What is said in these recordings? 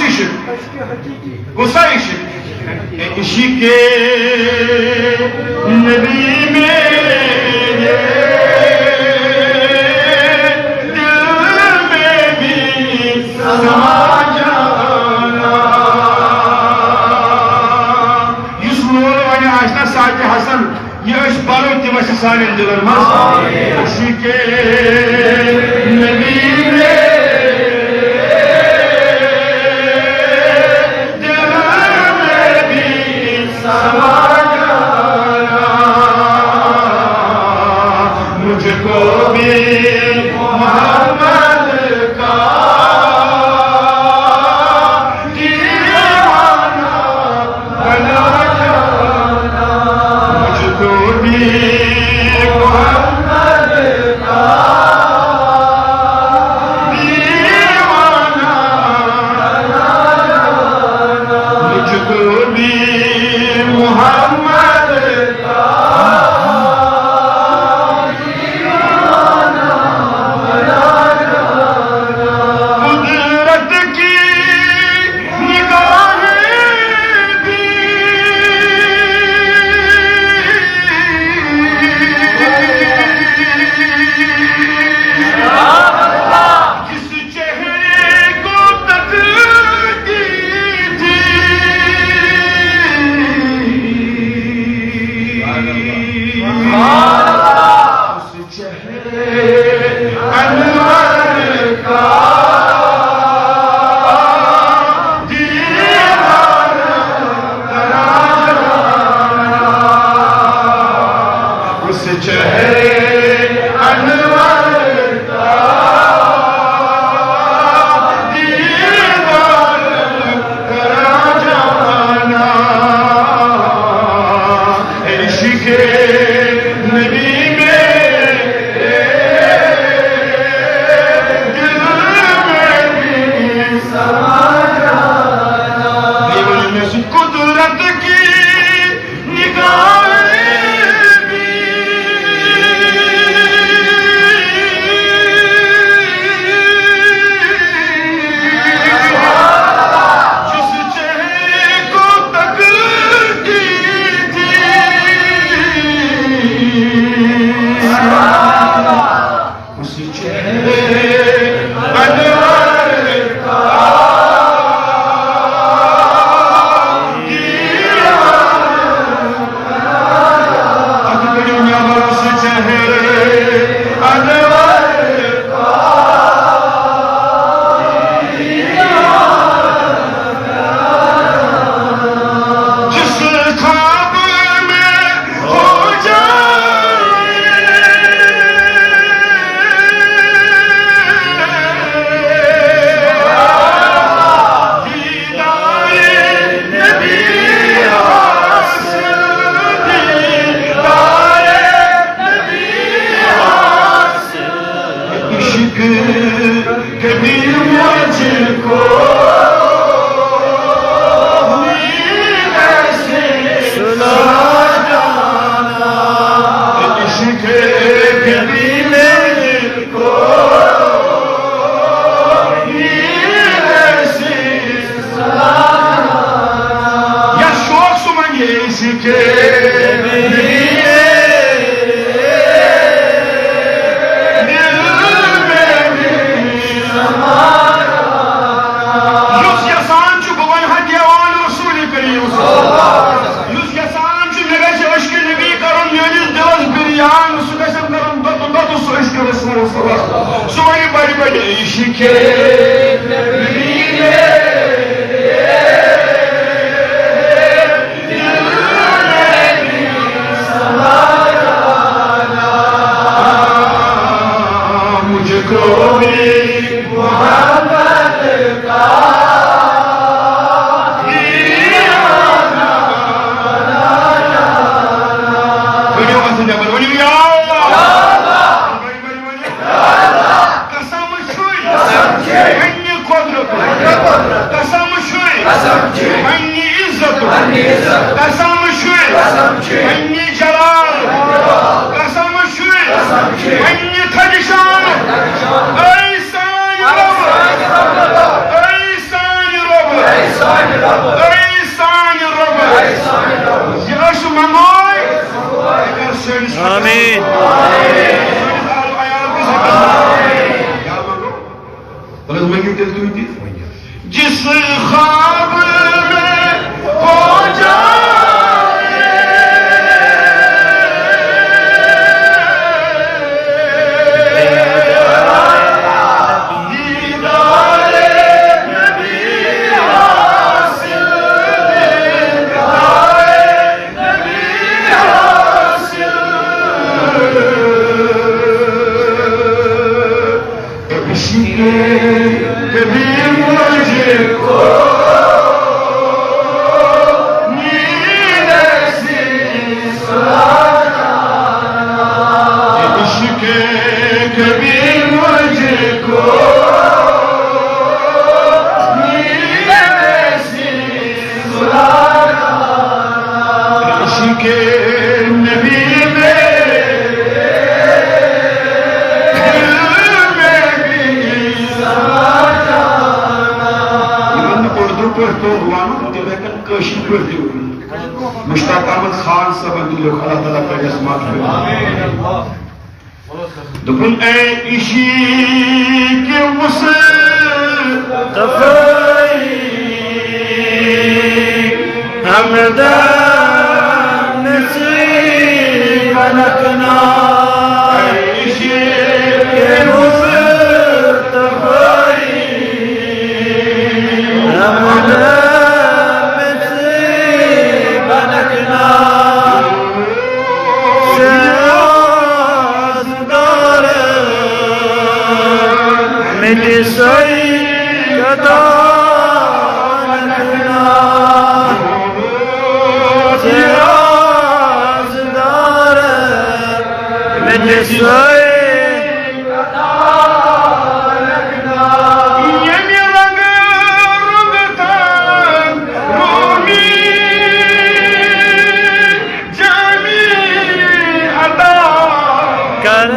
işi? Gusa işi. İşike Nebi मेरे दिल में भी समा जाना. Yusuf Oğlu Aşna Sadi Hasan yaş barut divası sanin dilermez. İşike Nebi one दिल तुम ती जिस ख्वाब में हो जाए दीदार नबी हासिल दीदार नबी हासिल इश्क़ कभी मुझको नींद से सुलाना इश्क़ कभी मुझको नींद से सुलाना इश्क़ नबी मुश्ताक अहमद खान साहब अल्लाह ताला करे अस्मात दुपन ए इश्क़ मुस्तफ़ी हमदम नसीब रखना इश्क़ मुस्तफ़ी हमदम सही कदा रखना सिराजदार मेरे सही कदा रखना ये मेरा रुगतान रोमी जामी अदा कर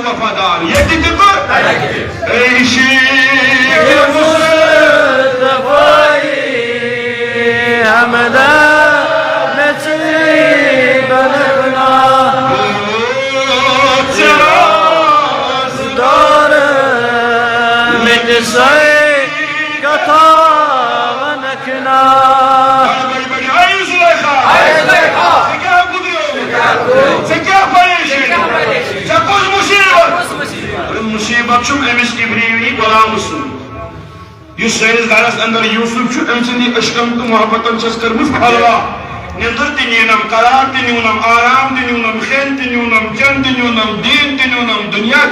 वफादार ये मुसीबत अमिस इब्राहिमी गुलाम सैनिस घरस अंदर यूसुफ अम सद अशकम तो मोहब्बत कर्म फलवा निंदर तीनम करार तीनम आराम तीनम खेन तीनम जन तीनम दीन तीनम दुनिया